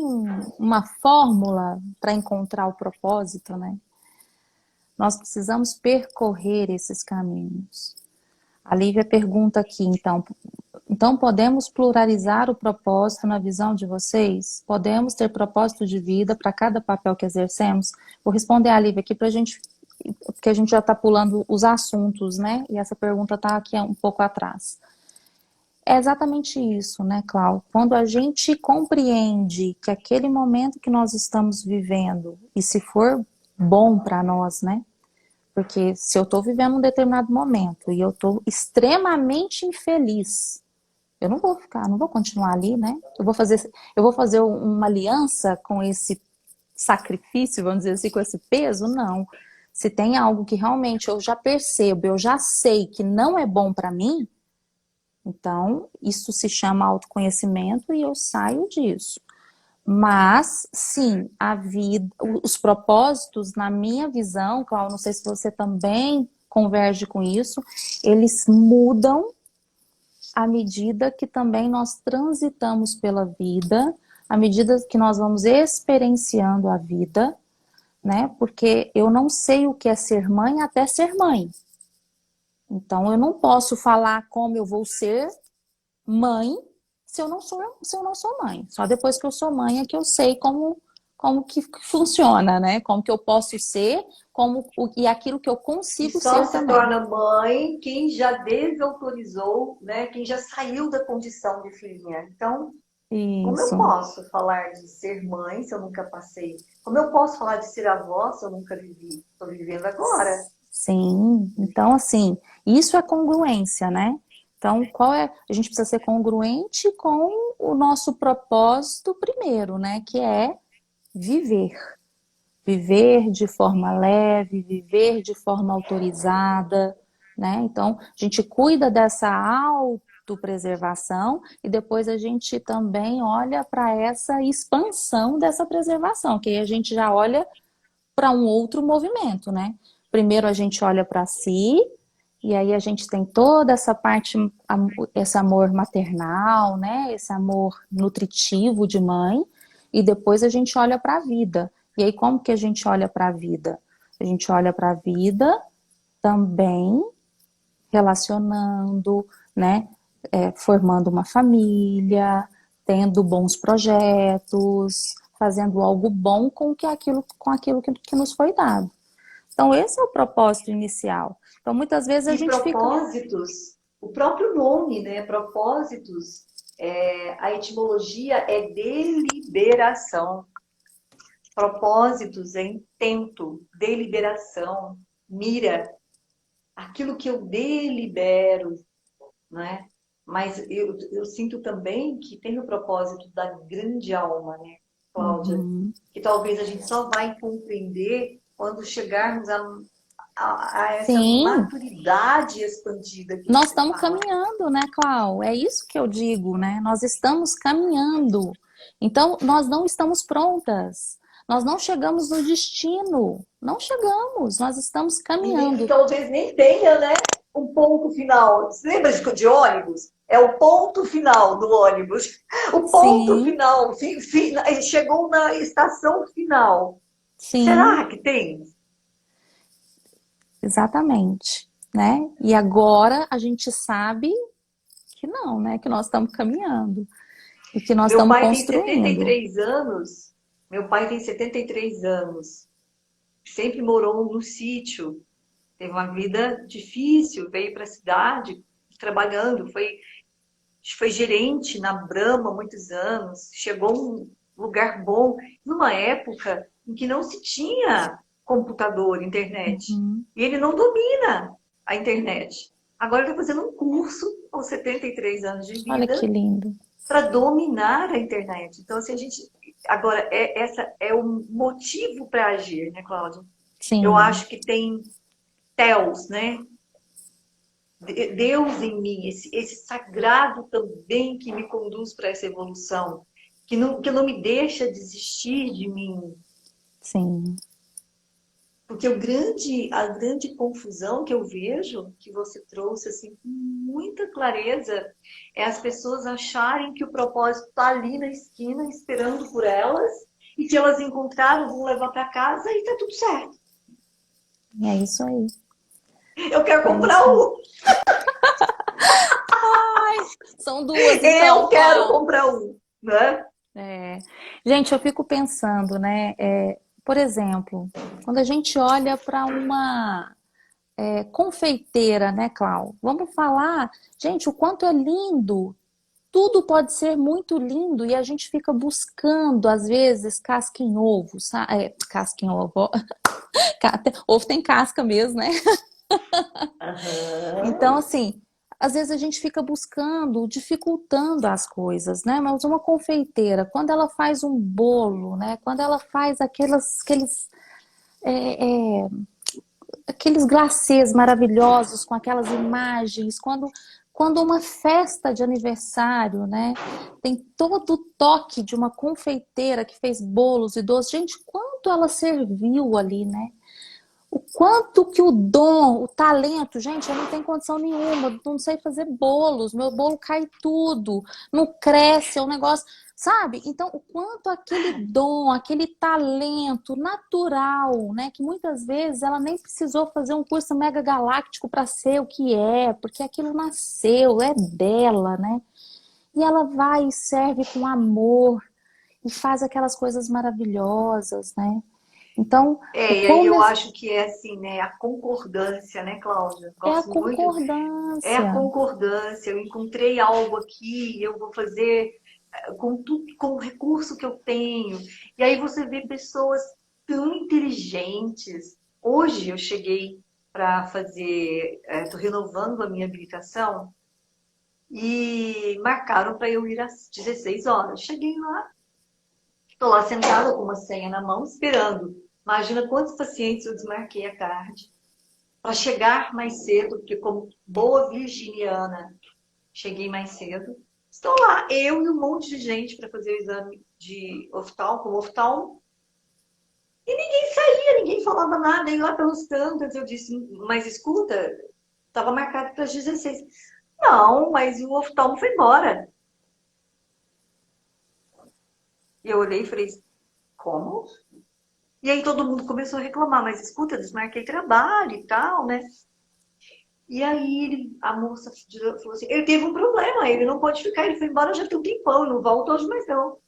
uma fórmula para encontrar o propósito, né? Nós precisamos percorrer esses caminhos. A Lívia pergunta aqui, então podemos pluralizar o propósito na visão de vocês? Podemos ter propósito de vida para cada papel que exercemos? Vou responder a Lívia aqui para a gente, porque a gente já está pulando os assuntos, né? E essa pergunta está aqui um pouco atrás. É exatamente isso, né, Cláudio? Quando a gente compreende que aquele momento que nós estamos vivendo, e se for bom para nós, né? Porque se eu estou vivendo um determinado momento e eu estou extremamente infeliz, eu não vou ficar, não vou continuar ali, né? Eu vou fazer uma aliança com esse sacrifício, vamos dizer assim, com esse peso? Não. Se tem algo que realmente eu já percebo, eu já sei que não é bom para mim, então isso se chama autoconhecimento e eu saio disso. Mas, sim, a vida, os propósitos, na minha visão, Cláudio, não sei se você também converge com isso, eles mudam à medida que também nós transitamos pela vida, à medida que nós vamos experienciando a vida, né? Porque eu não sei o que é ser mãe até ser mãe. Então, eu não posso falar como eu vou ser mãe se eu não sou mãe. Só depois que eu sou mãe é que eu sei como que funciona, né? Como que eu posso ser, e aquilo que eu E consigo só ser se também. torna mãe quem já desautorizou, né? Quem já saiu da condição de filhinha. Então, como eu Isso, posso falar de ser mãe se eu nunca passei? Como eu posso falar de ser avó se eu nunca vivi? Estou vivendo agora. sim. Então, assim, isso é congruência, né? Então, a gente precisa ser congruente com o nosso propósito primeiro, né? Que é viver. Viver de forma leve, viver de forma autorizada, né? Então, a gente cuida dessa autopreservação e depois a gente também olha para essa expansão dessa preservação, que aí a gente já olha para um outro movimento, né? Primeiro a gente olha para si, e aí a gente tem toda essa parte, esse amor maternal, né? Esse amor nutritivo de mãe. e depois a gente olha para a vida. E aí, como que a gente olha para a vida? A gente olha para a vida também relacionando, né? Formando uma família, tendo bons projetos, fazendo algo bom com aquilo que nos foi dado. Então, esse é o propósito inicial. Então, muitas vezes a E gente fica. propósitos, o próprio nome, né? Propósitos, a etimologia é deliberação. Propósitos é intento, deliberação, mira, aquilo que eu delibero, né? Mas eu sinto também que tem o propósito da grande alma, né, Cláudia? Uhum. Que talvez a gente só vai compreender quando chegarmos a essa Sim, maturidade expandida que nós você estamos fala. caminhando, né, Clau? É isso que eu digo, né? Nós estamos caminhando. Então, nós não estamos prontas. Nós não chegamos no destino. Não chegamos. Nós estamos E caminhando. talvez nem tenha, né, um ponto final. Você lembra de ônibus? É o ponto final do ônibus. O ponto Sim, final. Chegou na estação final. sim, Será que tem? exatamente, né? E agora a gente sabe que não, né? Que nós estamos caminhando e que nós Meu estamos pai tem construindo. 73 anos. Meu pai tem 73 anos. Sempre morou no sítio. Teve uma vida difícil, veio para a cidade trabalhando, foi gerente na Brahma há muitos anos, chegou a um lugar bom, numa época em que não se tinha computador, internet. Uhum. E ele não domina a internet. Agora ele está fazendo um curso aos 73 anos de Olha que vida lindo. para dominar a internet. Então, se a gente. Agora, essa é o motivo para agir, né, Cláudia? Eu Sim, acho que tem Theos, né? Deus em mim, esse sagrado também que me conduz para essa evolução, que não me deixa desistir de mim. sim. Porque a grande confusão que eu vejo, que você trouxe assim, com muita clareza, é as pessoas acharem que o propósito está ali na esquina, esperando por elas, e que elas encontraram, vão levar para casa e está tudo certo. É isso aí. Eu quero É comprar isso aí. um, São duas, eu então, quero Clau. comprar um, né? É. Gente, eu fico pensando, né? Por exemplo, quando a gente olha para uma confeiteira, né, Clau? Vamos falar, gente, o quanto é lindo. Tudo pode ser muito lindo e a gente fica buscando, às vezes, casca em ovo, casca em ovo. Ó. Ovo tem casca mesmo, né? Então, Aham. assim, às vezes a gente fica buscando, dificultando as coisas, né? Mas uma confeiteira, quando ela faz um bolo, né? Quando ela faz é, é, aqueles glacês maravilhosos com aquelas imagens, quando uma festa de aniversário, né? Tem todo o toque de uma confeiteira que fez bolos e doces. Gente, quanto ela serviu ali, né? O quanto que o dom, o talento, gente, eu não tenho condição nenhuma, eu não sei fazer bolos, meu bolo cai tudo, não cresce, é um negócio, sabe? Então, o quanto aquele dom, aquele talento natural, né, que muitas vezes ela nem precisou fazer um curso mega galáctico para ser o que é, porque aquilo nasceu, é dela, né? E ela vai e serve com amor e faz aquelas coisas maravilhosas, né? Então, o E aí como eu acho que é assim, né? A concordância, né, Cláudia? é a Gosto muito. É a concordância. concordância. Eu encontrei algo aqui, eu vou fazer com tudo, com o recurso que eu tenho. E aí você vê pessoas tão inteligentes. Hoje eu cheguei para fazer, estou renovando a minha habilitação e marcaram para eu ir às 16 horas. Cheguei lá, estou lá sentada com uma senha na mão, esperando. Imagina quantos pacientes eu desmarquei à tarde para chegar mais cedo, porque como boa virginiana, cheguei mais cedo. Estou lá, eu e um monte de gente para fazer o exame de oftalmo, como oftalmo. Ninguém saía, ninguém falava nada. E lá pelos cantos eu disse, mas escuta, estava marcado para as 16. Não, mas o oftalmo foi embora. E eu olhei e falei, como? E aí todo mundo começou a reclamar, mas escuta, eu desmarquei trabalho e tal, né? E aí a moça falou assim, ele teve um problema, ele não pode ficar, ele foi embora já tem um tempão, não volta hoje mais não.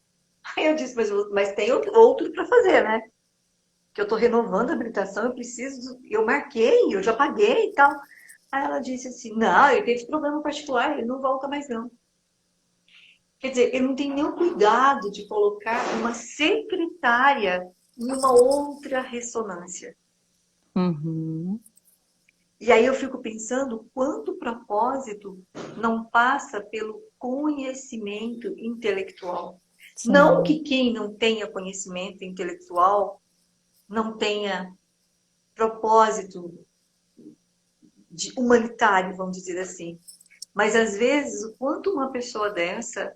Aí eu disse, mas tem outro para fazer, né? Que eu tô renovando a habilitação, eu preciso, eu marquei, eu já paguei e tal. Aí ela disse assim, não, ele teve problema particular, ele não volta mais não. Quer dizer, ele não tem nenhum cuidado de colocar uma secretária em uma outra ressonância. Uhum. E aí eu fico pensando quanto propósito não passa pelo conhecimento intelectual. Não Sim. que quem não tenha conhecimento intelectual não tenha propósito humanitário, vamos dizer assim. Mas às vezes, o quanto uma pessoa dessa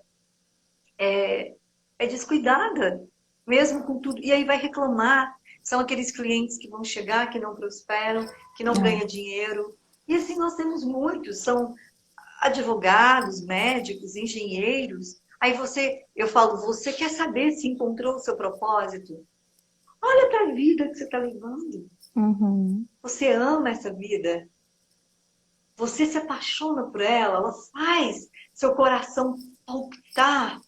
é descuidada, mesmo com tudo. E aí vai reclamar. São aqueles clientes que vão chegar, que não prosperam, que não É. ganham dinheiro. E assim nós temos muitos. São advogados, médicos, engenheiros. Aí eu falo, você quer saber se encontrou o seu propósito? Olha para a vida que você está levando. Uhum. Você ama essa vida. Você se apaixona por ela. Ela faz seu coração palpitar.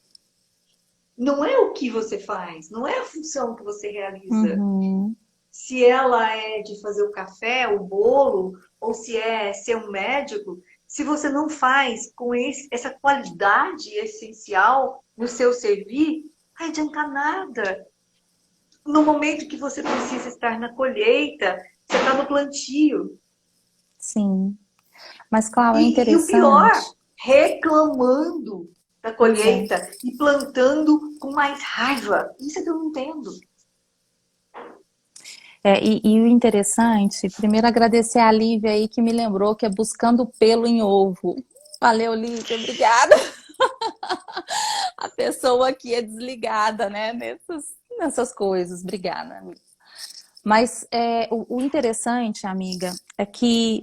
Não é o que você faz, não é a função que você realiza. Uhum. Se ela é de fazer o café, o bolo, ou se é ser um médico, se você não faz com essa qualidade essencial no seu servir, não vai adiantar nada. No momento que você precisa estar na colheita, você está no plantio. Sim. Mas, Cláudia, é E o pior, interessante. reclamando da Pois é. colheita e plantando com mais raiva. Isso é que eu não entendo. E o interessante, primeiro agradecer a Lívia aí que me lembrou que é buscando pelo em ovo. Valeu, Lívia, obrigada. A pessoa aqui é desligada, né, nessas coisas. Obrigada, amiga. Mas o interessante, amiga, é que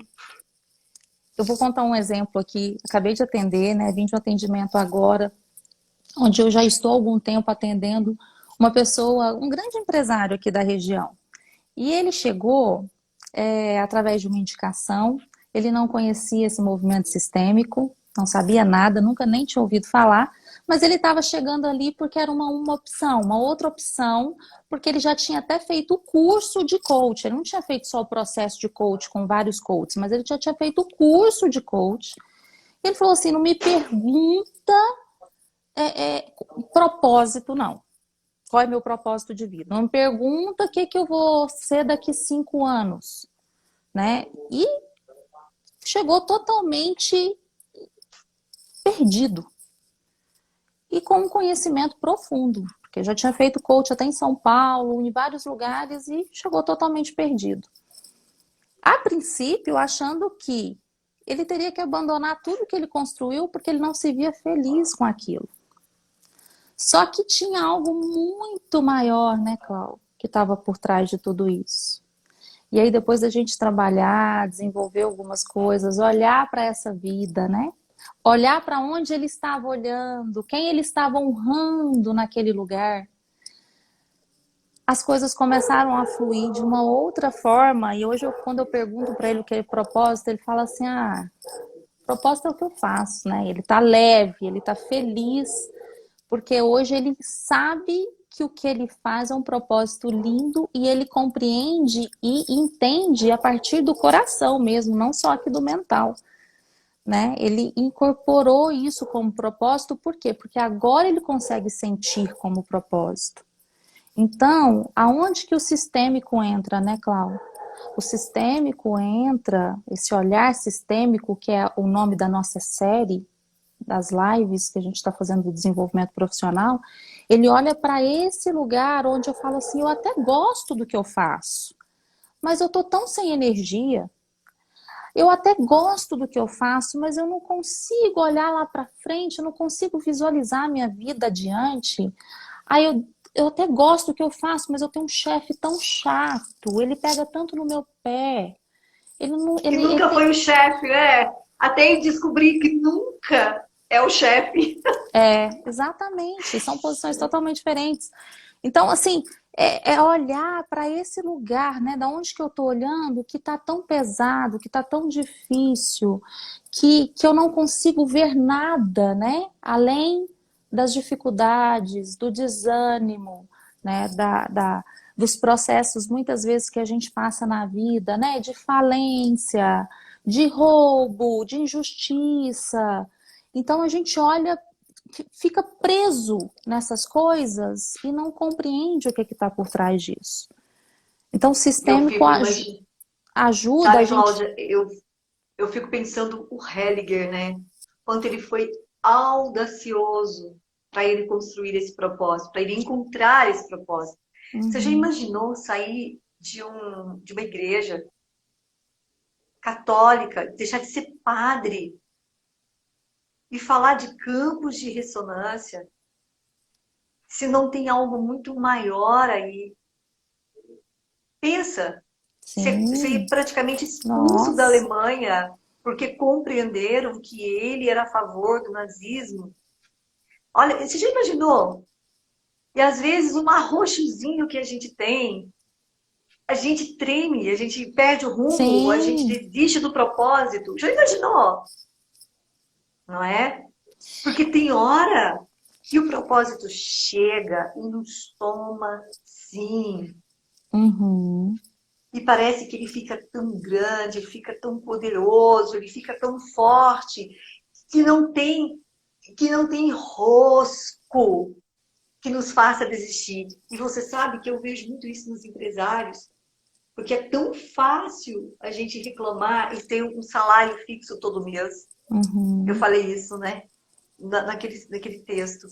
eu vou contar um exemplo aqui. Acabei de atender, né? Vim de um atendimento agora, onde eu já estou há algum tempo atendendo uma pessoa, um grande empresário aqui da região. E ele chegou através de uma indicação, ele não conhecia esse movimento sistêmico, não sabia nada, nunca nem tinha ouvido falar, mas ele estava chegando ali porque era uma opção, uma outra opção, porque ele já tinha até feito o curso de coach, ele não tinha feito só o processo de coach com vários coaches, mas ele já tinha feito o curso de coach. Ele falou assim, não me pergunta propósito, não. Qual é meu propósito de vida? Não me pergunta o que eu vou ser daqui 5 anos, né? E chegou totalmente perdido e com um conhecimento profundo, porque já tinha feito coach até em São Paulo, em vários lugares e chegou totalmente perdido. A princípio, achando que ele teria que abandonar tudo que ele construiu porque ele não se via feliz com aquilo. Só que tinha algo muito maior, né, Cláudia, que estava por trás de tudo isso. E aí depois da gente trabalhar, desenvolver algumas coisas, olhar para essa vida, né? Olhar para onde ele estava olhando, quem ele estava honrando naquele lugar. As coisas começaram a fluir de uma outra forma. E hoje, quando eu pergunto para ele o que é propósito, ele fala assim, propósito é o que eu faço, né? Ele tá leve, ele tá feliz, porque hoje ele sabe que o que ele faz é um propósito lindo e ele compreende e entende a partir do coração mesmo, não só aqui do mental, né? Ele incorporou isso como propósito, por quê? Porque agora ele consegue sentir como propósito. Então, aonde que o sistêmico entra, né, Cláudia? O sistêmico entra, esse olhar sistêmico, que é o nome da nossa série, das lives que a gente está fazendo do desenvolvimento profissional, ele olha para esse lugar onde eu falo assim, eu até gosto do que eu faço, mas eu tô tão sem energia, eu até gosto do que eu faço, mas eu não consigo olhar lá para frente, eu não consigo visualizar a minha vida adiante. Aí eu até gosto do que eu faço, mas eu tenho um chefe tão chato, ele pega tanto no meu pé, ele não, E ele nunca tem... foi o chefe, né? Até descobrir que nunca é o chefe. Exatamente. São posições totalmente diferentes. Então, assim, é olhar para esse lugar, né? Da onde que eu tô olhando, que tá tão pesado, que tá tão difícil, que eu não consigo ver nada, né? Além das dificuldades, do desânimo, né? Dos processos, muitas vezes, que a gente passa na vida, né? De falência, de roubo, de injustiça. Então, a gente olha, fica preso nessas coisas e não compreende o que está por trás disso. Então, o Eu sistêmico fico imaginando, ajuda a sabe, gente. Cláudia, eu fico pensando o Hellinger, né? Quanto ele foi audacioso para ele construir esse propósito, para ele encontrar esse propósito. Você já Uhum. imaginou sair de uma igreja católica, deixar de ser padre e falar de campos de ressonância? Se não tem algo muito maior aí. Pensa, ser Sim, praticamente expulso da nossa, Alemanha porque compreenderam que ele era a favor do nazismo. Olha, você já imaginou? E às vezes um arroxozinho que a gente tem, a gente treme, a gente perde o rumo, a gente sim, desiste do propósito. Já imaginou? Não é? Porque tem hora que o propósito chega e nos toma, sim. uhum, E parece que ele fica tão grande, ele fica tão poderoso, ele fica tão forte, que não tem, que não tem rosco que nos faça desistir. E você sabe que eu vejo muito isso nos empresários, porque é tão fácil a gente reclamar e ter um salário fixo todo mês. Eu uhum, falei isso, né? Naquele texto.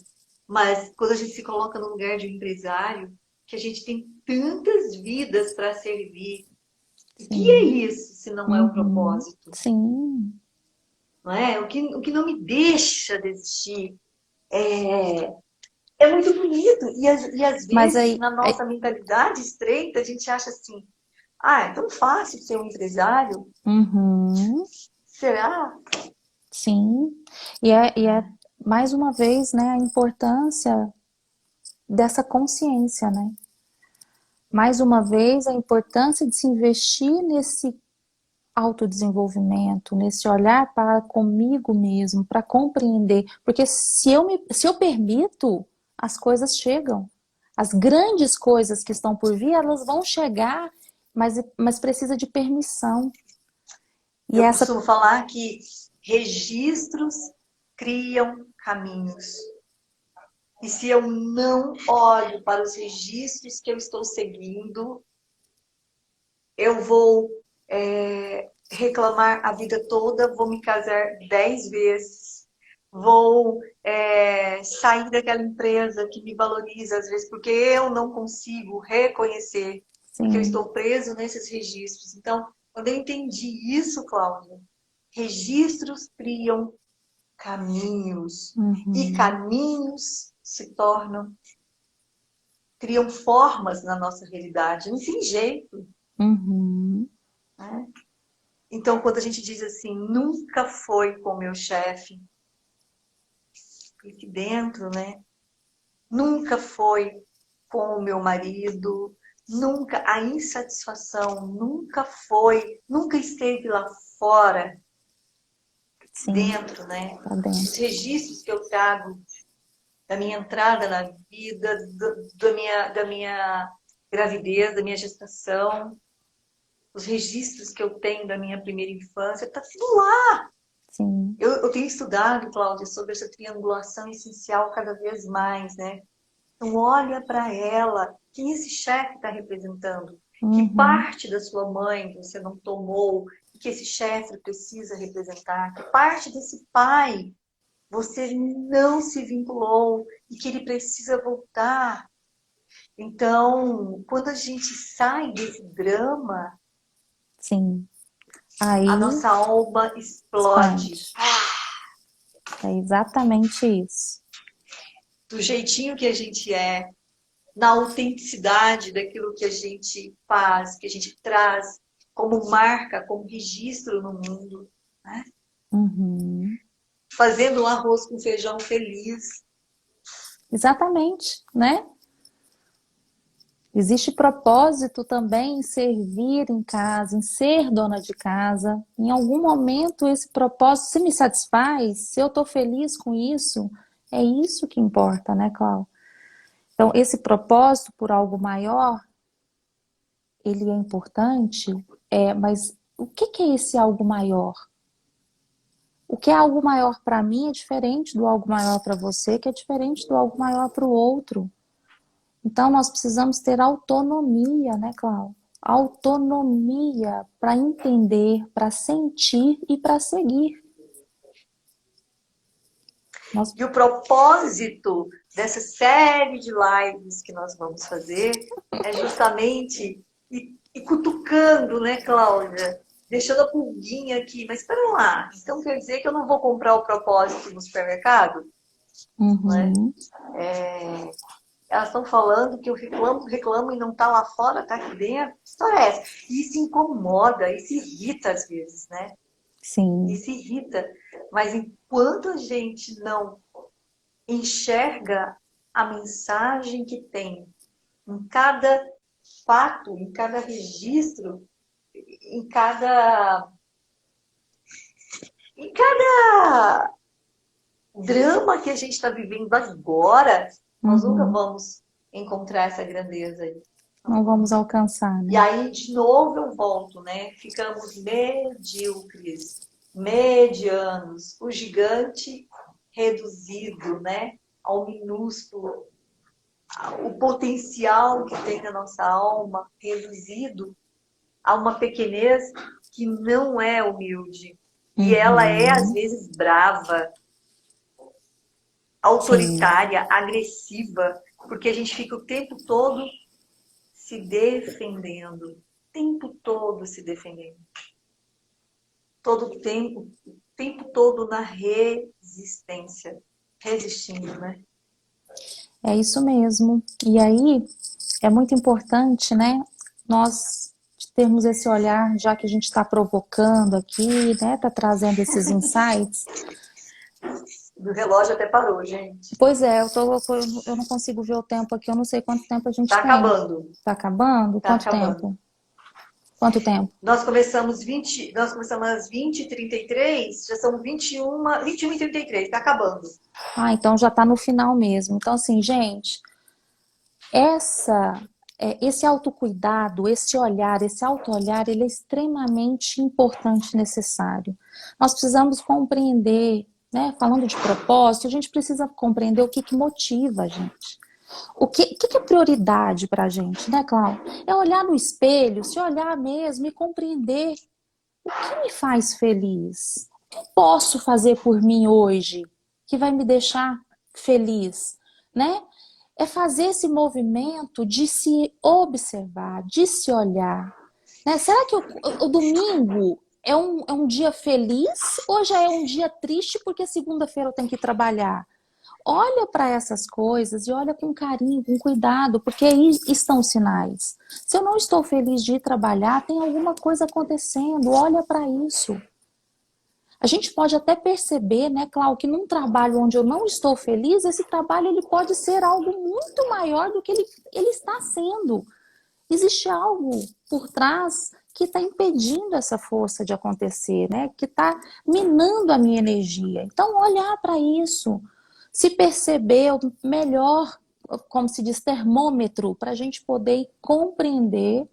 Mas quando a gente se coloca no lugar de um empresário, que a gente tem tantas vidas para servir, o que é sim, isso se não é o uhum, propósito? sim. Não é? O que não me deixa desistir é muito bonito. E às Mas vezes, na nossa mentalidade estreita, a gente acha assim: ah, é tão fácil ser um empresário? uhum, Será? sim. E é mais uma vez, né, a importância dessa consciência, né? Mais uma vez, a importância de se investir nesse autodesenvolvimento, nesse olhar para comigo mesmo, para compreender. Porque se eu permito, as coisas chegam. As grandes coisas que estão por vir, elas vão chegar, mas precisa de permissão. E Eu essa, costumo falar que registros criam caminhos. E se eu não olho para os registros que eu estou seguindo, eu vou reclamar a vida toda, vou me casar 10 vezes, vou sair daquela empresa que me valoriza às vezes, porque eu não consigo reconhecer, porque eu sim, estou preso nesses registros. Então, quando eu entendi isso, Cláudia, registros criam caminhos, e uhum, caminhos se tornam, criam formas na nossa realidade, não tem jeito, uhum, né? Então, quando a gente diz assim, nunca foi com o meu chefe, aqui dentro, né? Nunca foi com o meu marido, nunca, a insatisfação nunca foi, nunca esteve lá fora, sim, dentro, né? tá Os dentro. registros que eu trago da minha entrada na vida, da minha gravidez, da minha gestação, os registros que eu tenho da minha primeira infância, está tudo lá. Sim, Eu tenho estudado, Cláudia, sobre essa triangulação essencial cada vez mais, né? Então, olha para ela, quem esse chefe está representando? Que uhum, parte da sua mãe você não tomou, que esse chefe precisa representar? Que parte desse pai você não se vinculou e que ele precisa voltar? Então, quando a gente sai desse drama, sim. a Aí nossa alma explode. expande. É exatamente isso. Do jeitinho que a gente é, na autenticidade daquilo que a gente faz, que a gente traz como marca, como registro no mundo, né? Uhum. fazendo um arroz com feijão feliz. Exatamente, né? Existe propósito também em servir em casa, em ser dona de casa. Em algum momento esse propósito se me satisfaz, se eu estou feliz com isso, é isso que importa, né, Cláudia? Então, esse propósito por algo maior, ele é importante, mas o que é esse algo maior? O que é algo maior para mim é diferente do algo maior para você, que é diferente do algo maior para o outro. Então, nós precisamos ter autonomia, né, Cláudia? Autonomia para entender, para sentir e para seguir. E o propósito dessa série de lives que nós vamos fazer é justamente ir cutucando, né, Cláudia? Deixando a pulguinha aqui. Mas espera lá, então quer dizer que eu não vou comprar o propósito no supermercado? Né? Elas estão falando que eu reclamo e não está lá fora, está aqui dentro. Que história é essa? E isso incomoda, isso irrita às vezes, né? Sim. Isso irrita. Mas enquanto a gente não enxerga a mensagem que tem em cada fato, em cada registro, em cada drama que a gente está vivendo agora, nós nunca vamos encontrar essa grandeza aí. Não vamos alcançar, né? E aí, de novo, eu volto, né? Ficamos medíocres, medianos, o gigante reduzido, né? Ao minúsculo, o potencial que tem na nossa alma reduzido a uma pequenez que não é humilde. E ela é, às vezes, brava, autoritária, agressiva, porque a gente fica o tempo todo se defendendo. O tempo todo se defendendo. O tempo todo na resistência. Resistindo, né? É isso mesmo. E aí, é muito importante, né, nós termos esse olhar, já que a gente está provocando aqui, né, está trazendo esses insights. O relógio até parou, gente. Pois é, eu não consigo ver o tempo aqui, eu não sei quanto tempo a gente tem. Acabando. Tá acabando? Tá Quanto acabando. tempo? Quanto tempo? Nós começamos às 20h33, já são 21h33, tá acabando. Ah, então já tá no final mesmo. Então, assim, gente, esse autocuidado, esse olhar, esse auto-olhar, ele é extremamente importante e necessário. Nós precisamos compreender, né? Falando de propósito, a gente precisa compreender o que motiva a gente. O que é prioridade pra gente, né, Cláudia? É olhar no espelho, se olhar mesmo e compreender o que me faz feliz. O que eu posso fazer por mim hoje que vai me deixar feliz, né? É fazer esse movimento de se observar, de se olhar. Né? Será que o domingo é um dia feliz ou já é um dia triste porque segunda-feira eu tenho que trabalhar? Olha para essas coisas e olha com carinho, com cuidado, porque aí estão os sinais. Se eu não estou feliz de ir trabalhar, tem alguma coisa acontecendo, olha para isso. A gente pode até perceber, né, Cláudia, que num trabalho onde eu não estou feliz, esse trabalho ele pode ser algo muito maior do que ele está sendo. Existe algo por trás que está impedindo essa força de acontecer, né? Que está minando a minha energia. Então, olhar para isso, se perceber o melhor, como se diz, termômetro, para a gente poder compreender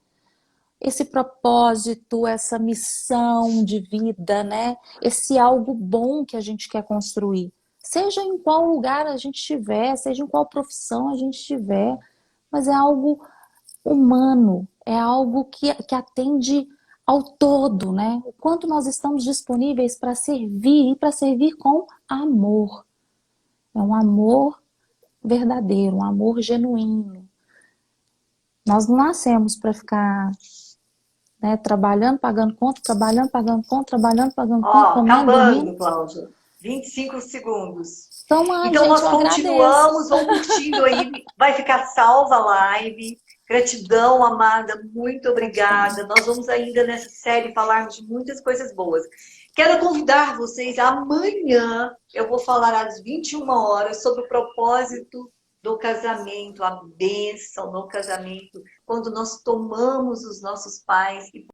esse propósito, essa missão de vida, né? Esse algo bom que a gente quer construir. Seja em qual lugar a gente estiver, seja em qual profissão a gente estiver, mas é algo humano, é algo que atende ao todo, né? O quanto nós estamos disponíveis para servir e para servir com amor. É um amor verdadeiro, um amor genuíno. Nós não nascemos para ficar, né, trabalhando, pagando conta, trabalhando, pagando conta, trabalhando, pagando conta, comendo, acabando, Cláudia. 25 segundos. Então, nós continuamos, vamos curtindo aí, vai ficar salva a live. Gratidão, amada, muito obrigada. Nós vamos ainda nessa série falarmos de muitas coisas boas. Quero convidar vocês, amanhã eu vou falar às 21 horas sobre o propósito do casamento, a bênção no casamento, quando nós tomamos os nossos pais e